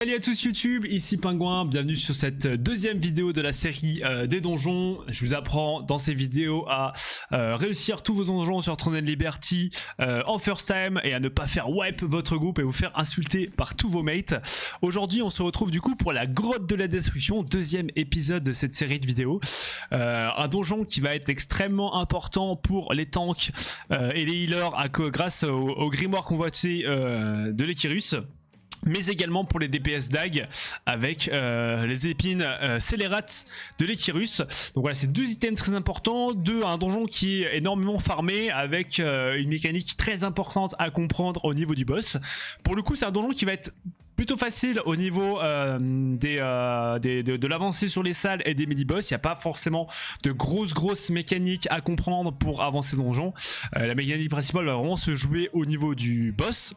Salut à tous YouTube, ici Pingouin, bienvenue sur cette deuxième vidéo de la série des donjons. Je vous apprends dans ces vidéos à réussir tous vos donjons sur Throne and Liberty en first time et à ne pas faire wipe votre groupe et vous faire insulter par tous vos mates. Aujourd'hui on se retrouve du coup pour la grotte de la destruction, deuxième épisode de cette série de vidéos. Un donjon qui va être extrêmement important pour les tanks et les healers grâce au grimoire convoité de l'Echirus, mais également pour les DPS DAG avec les épines scélérates de l'Echirus. Donc voilà, c'est deux items très importants, un donjon qui est énormément farmé avec une mécanique très importante à comprendre au niveau du boss. Pour le coup, c'est un donjon qui va être plutôt facile au niveau de l'avancée sur les salles et des mini-boss. Il n'y a pas forcément de grosses mécaniques à comprendre pour avancer le donjon. La mécanique principale va vraiment se jouer au niveau du boss,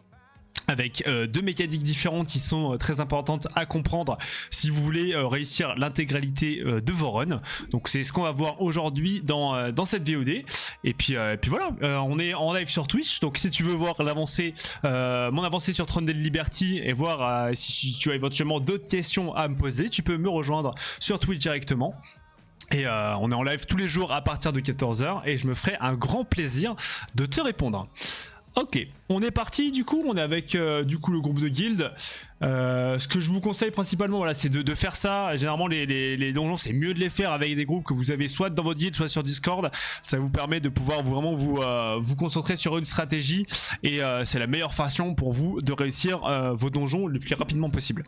avec deux mécaniques différentes qui sont très importantes à comprendre si vous voulez réussir l'intégralité de vos runs. Donc c'est ce qu'on va voir aujourd'hui dans cette VOD. Et puis voilà, on est en live sur Twitch, donc si tu veux voir l'avancée, mon avancée sur Throne and Liberty et voir si tu as éventuellement d'autres questions à me poser, tu peux me rejoindre sur Twitch directement. Et on est en live tous les jours à partir de 14 h et je me ferai un grand plaisir de te répondre. Ok, on est parti du coup, on est avec du coup le groupe de guild. Ce que je vous conseille principalement, voilà, c'est de faire ça. Généralement les donjons, c'est mieux de les faire avec des groupes que vous avez soit dans votre guild, soit sur Discord. Ça vous permet de pouvoir vraiment vous concentrer sur une stratégie et c'est la meilleure façon pour vous de réussir vos donjons le plus rapidement possible.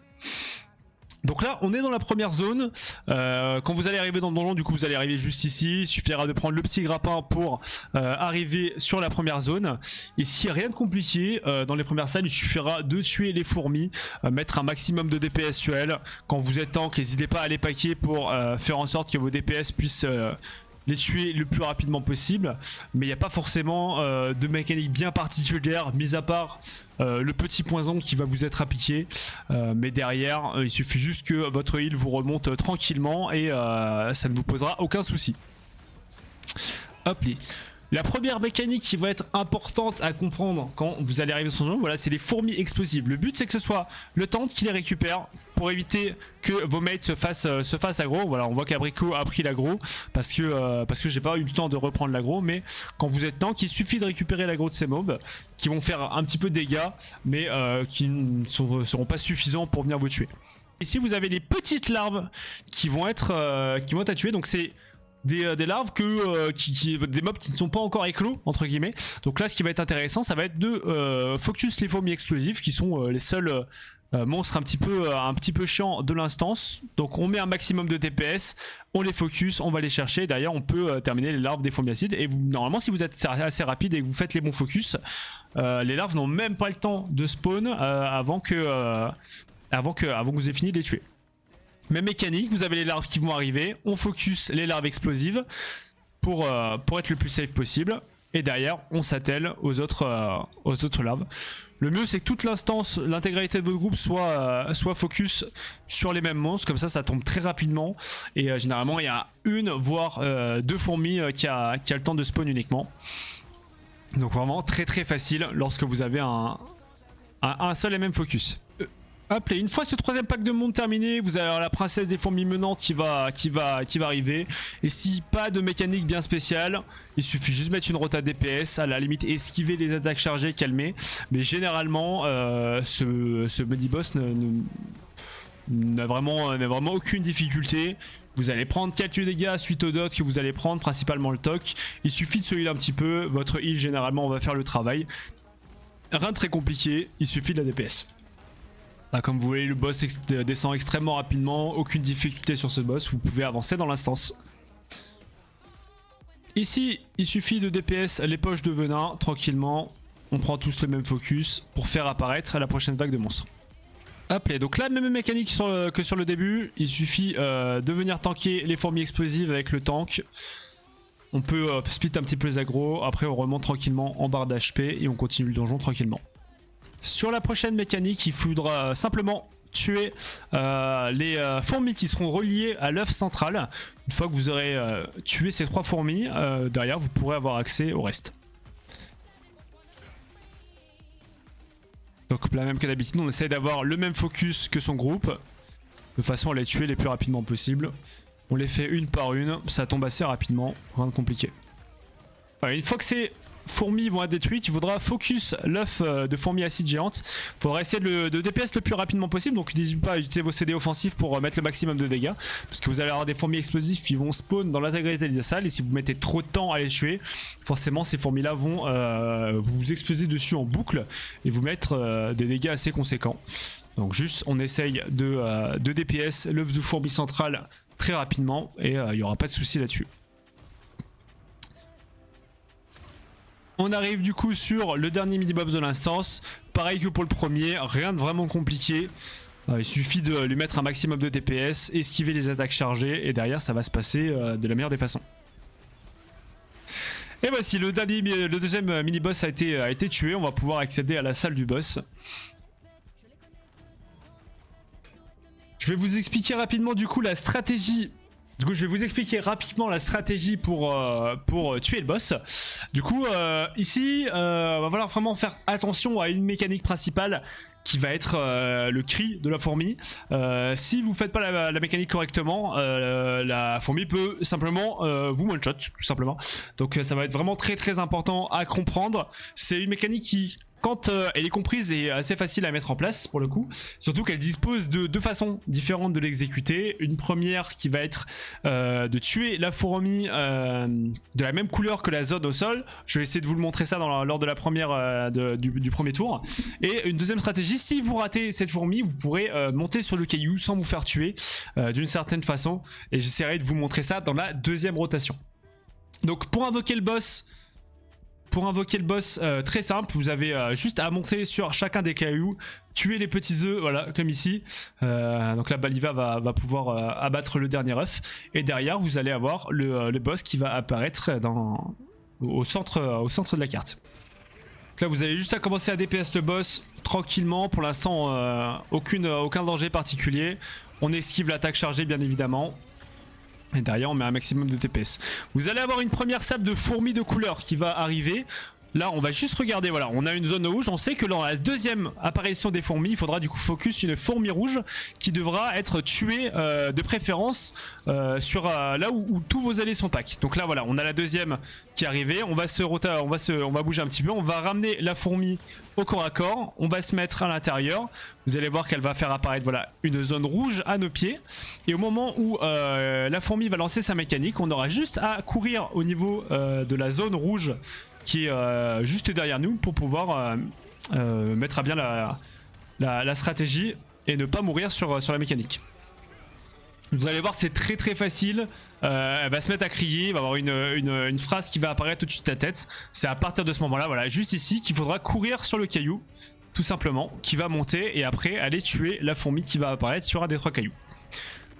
Donc là on est dans la première zone. Quand vous allez arriver dans le donjon, du coup vous allez arriver juste ici. Il suffira de prendre le petit grappin pour arriver sur la première zone. Ici rien de compliqué, dans les premières salles il suffira de tuer les fourmis, mettre un maximum de DPS sur elles. Quand vous êtes tank, n'hésitez pas à les paquer pour faire en sorte que vos DPS puissent les tuer le plus rapidement possible. Mais il n'y a pas forcément de mécanique bien particulière, mis à part le petit poison qui va vous être appliqué. Mais derrière, il suffit juste que votre heal vous remonte tranquillement et ça ne vous posera aucun souci. Hop les. La première mécanique qui va être importante à comprendre quand vous allez arriver sur ce jeu, voilà, c'est les fourmis explosives. Le but c'est que ce soit le tank qui les récupère pour éviter que vos mates se fassent aggro. Voilà, on voit qu'Abricot a pris l'aggro parce que j'ai pas eu le temps de reprendre l'aggro, mais quand vous êtes tank, il suffit de récupérer l'aggro de ces mobs qui vont faire un petit peu de dégâts, mais qui ne seront pas suffisants pour venir vous tuer. Ici vous avez les petites larves qui vont être à tuer, donc c'est des larves des mobs qui ne sont pas encore éclos entre guillemets. Donc là ce qui va être intéressant, ça va être de focus les fourmis explosives qui sont les seuls monstres un petit peu chiants de l'instance. Donc on met un maximum de DPS, on les focus, on va les chercher. D'ailleurs on peut terminer les larves des fourmis acides et normalement si vous êtes assez rapide et que vous faites les bons focus, les larves n'ont même pas le temps de spawn avant que vous ayez fini de les tuer. Même mécanique, vous avez les larves qui vont arriver, on focus les larves explosives pour être le plus safe possible, et derrière on s'attelle aux autres larves. Le mieux c'est que toute l'instance, l'intégralité de votre groupe soit focus sur les mêmes monstres, comme ça tombe très rapidement, et généralement il y a une voire deux fourmis qui a le temps de spawn uniquement. Donc vraiment très facile lorsque vous avez un seul et même focus. Hop, et une fois ce troisième pack de monde terminé, vous avez la princesse des fourmis menantes qui va arriver. Et si pas de mécanique bien spéciale, il suffit juste de mettre une rota DPS, à la limite esquiver les attaques chargées, calmer. Mais généralement, ce mini boss n'a vraiment aucune difficulté. Vous allez prendre quelques dégâts suite au dot que vous allez prendre, principalement le toc. Il suffit de se heal un petit peu, votre heal généralement on va faire le travail. Rien de très compliqué, il suffit de la DPS. Là, comme vous voyez, le boss descend extrêmement rapidement, aucune difficulté sur ce boss, vous pouvez avancer dans l'instance. Ici, il suffit de DPS les poches de venin, tranquillement, on prend tous le même focus pour faire apparaître la prochaine vague de monstres. Hop, et donc là, même mécanique que sur le début, il suffit de venir tanker les fourmis explosives avec le tank. On peut split un petit peu les aggros, après on remonte tranquillement en barre d'HP et on continue le donjon tranquillement. Sur la prochaine mécanique, il faudra simplement tuer les fourmis qui seront reliées à l'œuf central. Une fois que vous aurez tué ces 3 fourmis, derrière vous pourrez avoir accès au reste. Donc la même que d'habitude, on essaie d'avoir le même focus que son groupe, de façon à les tuer les plus rapidement possible. On les fait une par une, ça tombe assez rapidement, rien de compliqué. Voilà, une fois que ces fourmis vont être détruites, il faudra focus l'œuf de fourmis acides géantes. Il faudra essayer de DPS le plus rapidement possible, donc n'hésitez pas à utiliser vos CD offensifs pour mettre le maximum de dégâts. Parce que vous allez avoir des fourmis explosifs qui vont spawn dans l'intégralité de la salle, et si vous mettez trop de temps à les tuer, forcément ces fourmis là vont vous exploser dessus en boucle et vous mettre des dégâts assez conséquents. Donc juste on essaye de DPS l'œuf de fourmi centrale très rapidement et il n'y aura pas de souci là-dessus. On arrive du coup sur le dernier mini-boss de l'instance. Pareil que pour le premier, rien de vraiment compliqué. Il suffit de lui mettre un maximum de DPS, esquiver les attaques chargées et derrière ça va se passer de la meilleure des façons. Et voici le deuxième mini-boss a été tué. On va pouvoir accéder à la salle du boss. Je vais vous expliquer rapidement du coup la stratégie. Du coup, je vais vous expliquer rapidement la stratégie pour tuer le boss. Du coup, ici, va falloir vraiment faire attention à une mécanique principale qui va être le cri de la fourmi. Si vous ne faites pas la mécanique correctement, la fourmi peut simplement vous one-shot, tout simplement. Donc ça va être vraiment très très important à comprendre. C'est une mécanique qui, quand elle est comprise, est assez facile à mettre en place pour le coup. Surtout qu'elle dispose de deux façons différentes de l'exécuter. Une première qui va être de tuer la fourmi de la même couleur que la zone au sol. Je vais essayer de vous le montrer ça lors de la première du premier tour. Et une deuxième stratégie, si vous ratez cette fourmi, vous pourrez monter sur le caillou sans vous faire tuer d'une certaine façon. Et j'essaierai de vous montrer ça dans la deuxième rotation. Donc pour invoquer le boss... très simple, vous avez juste à monter sur chacun des cailloux, tuer les petits œufs, voilà, comme ici. Donc là, Baliva va pouvoir abattre le dernier œuf. Et derrière, vous allez avoir le boss qui va apparaître au centre de la carte. Donc là, vous avez juste à commencer à DPS le boss tranquillement. Pour l'instant, aucun danger particulier. On esquive l'attaque chargée, bien évidemment. Et derrière on met un maximum de TPS. Vous allez avoir une première sable de fourmis de couleur qui va arriver. Là on va juste regarder, voilà, on a une zone rouge. On sait que dans la deuxième apparition des fourmis, il faudra du coup focus une fourmi rouge qui devra être tuée de préférence sur là où tous vos alliés sont pack. Donc là voilà, on a la deuxième qui est arrivée. On va bouger un petit peu. On va ramener la fourmi au corps à corps. On va se mettre à l'intérieur. Vous allez voir qu'elle va faire apparaître voilà, une zone rouge à nos pieds. Et au moment où la fourmi va lancer sa mécanique, on aura juste à courir au niveau de la zone rouge qui est juste derrière nous pour pouvoir mettre à bien la stratégie et ne pas mourir sur la mécanique. Vous allez voir, c'est très très facile. Elle va se mettre à crier, il va y avoir une phrase qui va apparaître au-dessus de ta tête. C'est à partir de ce moment-là, voilà, juste ici, qu'il faudra courir sur le caillou, tout simplement, qui va monter et après aller tuer la fourmi qui va apparaître sur un des trois cailloux.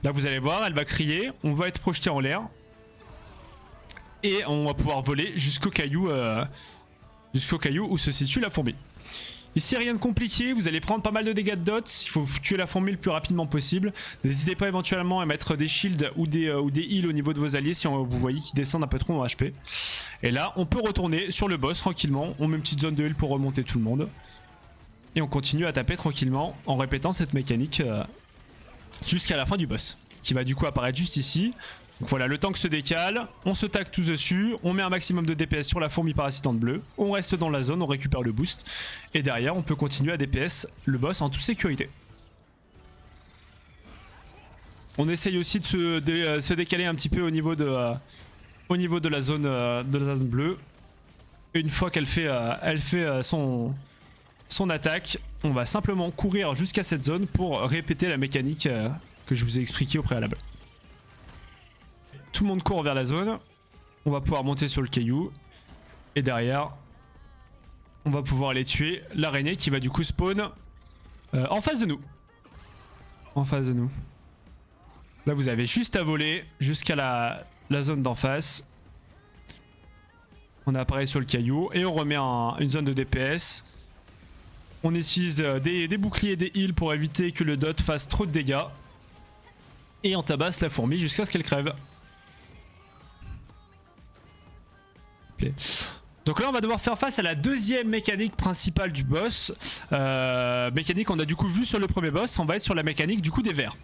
Là, vous allez voir, elle va crier, on va être projeté en l'air. Et on va pouvoir voler jusqu'au caillou où se situe la fourmi. Ici rien de compliqué, vous allez prendre pas mal de dégâts de dots, il faut tuer la fourmi le plus rapidement possible. N'hésitez pas éventuellement à mettre des shields ou des heals au niveau de vos alliés si vous voyez qu'ils descendent un peu trop en HP. Et là on peut retourner sur le boss tranquillement, on met une petite zone de heal pour remonter tout le monde. Et on continue à taper tranquillement en répétant cette mécanique jusqu'à la fin du boss. Qui va du coup apparaître juste ici. Donc voilà, le tank se décale, on se tague tous dessus, on met un maximum de DPS sur la fourmi parasitante bleue, on reste dans la zone, on récupère le boost, et derrière on peut continuer à DPS le boss en toute sécurité. On essaye aussi de se décaler un petit peu au niveau de la zone bleue. Une fois qu'elle fait, son attaque, on va simplement courir jusqu'à cette zone pour répéter la mécanique que je vous ai expliquée au préalable. Tout le monde court vers la zone. On va pouvoir monter sur le caillou. Et derrière, on va pouvoir aller tuer l'araignée qui va du coup spawn en face de nous. En face de nous. Là, vous avez juste à voler jusqu'à la zone d'en face. On apparaît sur le caillou et on remet une zone de DPS. On utilise des boucliers et des heals pour éviter que le dot fasse trop de dégâts. Et on tabasse la fourmi jusqu'à ce qu'elle crève. Donc là on va devoir faire face à la deuxième mécanique principale du boss. Mécanique qu'on a du coup vu sur le premier boss, on va être sur la mécanique du coup des vers.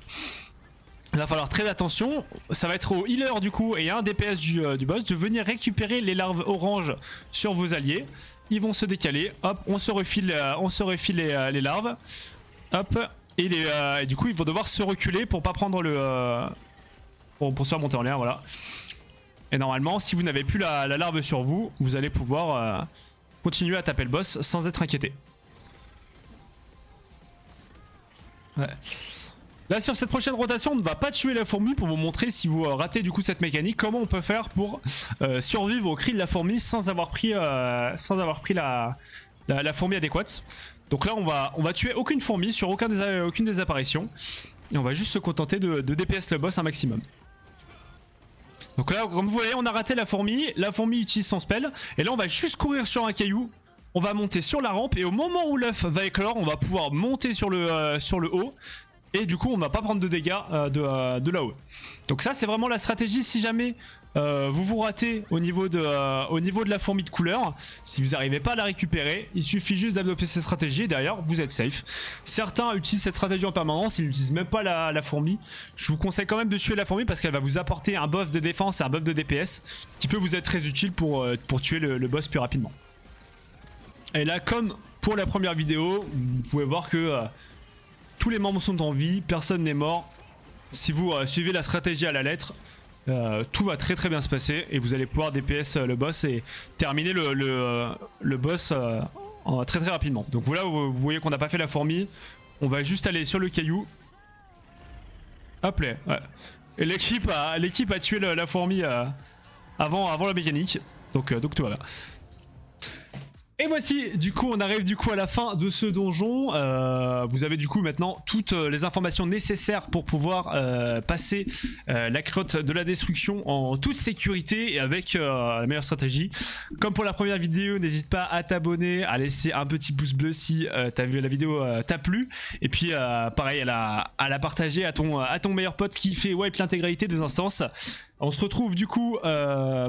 Il va falloir très attention, ça va être au healer du coup et un DPS du boss de venir récupérer les larves oranges sur vos alliés. Ils vont se décaler, hop, on se refile les larves, hop, et du coup ils vont devoir se reculer pour pas prendre le... pour se faire monter en l'air, voilà. Et normalement, si vous n'avez plus la larve sur vous, vous allez pouvoir continuer à taper le boss sans être inquiété. Ouais. Là sur cette prochaine rotation on ne va pas tuer la fourmi pour vous montrer si vous ratez du coup cette mécanique, comment on peut faire pour survivre au cri de la fourmi sans avoir pris la fourmi adéquate. Donc là on va tuer aucune fourmi sur aucune des apparitions et on va juste se contenter de DPS le boss un maximum. Donc là comme vous voyez on a raté la fourmi utilise son spell et là on va juste courir sur un caillou. On va monter sur la rampe et au moment où l'œuf va éclore on va pouvoir monter sur le haut. Et du coup on va pas prendre de dégâts de là-haut. Donc ça c'est vraiment la stratégie si jamais vous vous ratez au niveau de la fourmi de couleur. Si vous n'arrivez pas à la récupérer, il suffit juste d'adopter cette stratégie et derrière vous êtes safe. Certains utilisent cette stratégie en permanence, ils n'utilisent même pas la fourmi. Je vous conseille quand même de tuer la fourmi parce qu'elle va vous apporter un buff de défense et un buff de DPS qui peut vous être très utile pour tuer le boss plus rapidement. Et là comme pour la première vidéo, vous pouvez voir que... tous les membres sont en vie, personne n'est mort. Si vous suivez la stratégie à la lettre, tout va très bien se passer et vous allez pouvoir DPS le boss et terminer le boss très rapidement. Donc voilà, vous voyez qu'on n'a pas fait la fourmi. On va juste aller sur le caillou. Hop là. Ouais. Et l'équipe a tué la fourmi avant la mécanique. Donc tout va bien. Et voici, du coup, on arrive du coup à la fin de ce donjon. Vous avez du coup maintenant toutes les informations nécessaires pour pouvoir passer la crotte de la destruction en toute sécurité et avec la meilleure stratégie. Comme pour la première vidéo, n'hésite pas à t'abonner, à laisser un petit pouce bleu si t'as vu la vidéo t'a plu. Et puis pareil, à la partager à ton meilleur pote qui fait wipe l'intégralité des instances. On se retrouve du coup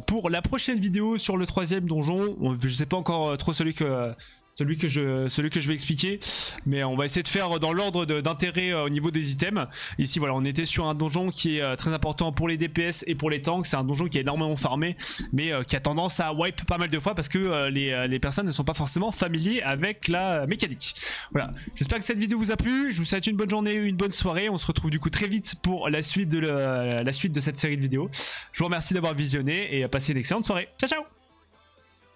pour la prochaine vidéo sur le troisième donjon. Je sais pas encore trop celui que je vais expliquer, mais on va essayer de faire dans l'ordre d'intérêt au niveau des items. Ici voilà, on était sur un donjon qui est très important pour les DPS et pour les tanks. C'est un donjon qui est énormément farmé, mais qui a tendance à wipe pas mal de fois parce que les personnes ne sont pas forcément familiers avec la mécanique. Voilà, j'espère que cette vidéo vous a plu. Je vous souhaite une bonne journée, une bonne soirée. On se retrouve du coup très vite pour la suite de cette série de vidéos. Je vous remercie d'avoir visionné et passez une excellente soirée. Ciao ciao.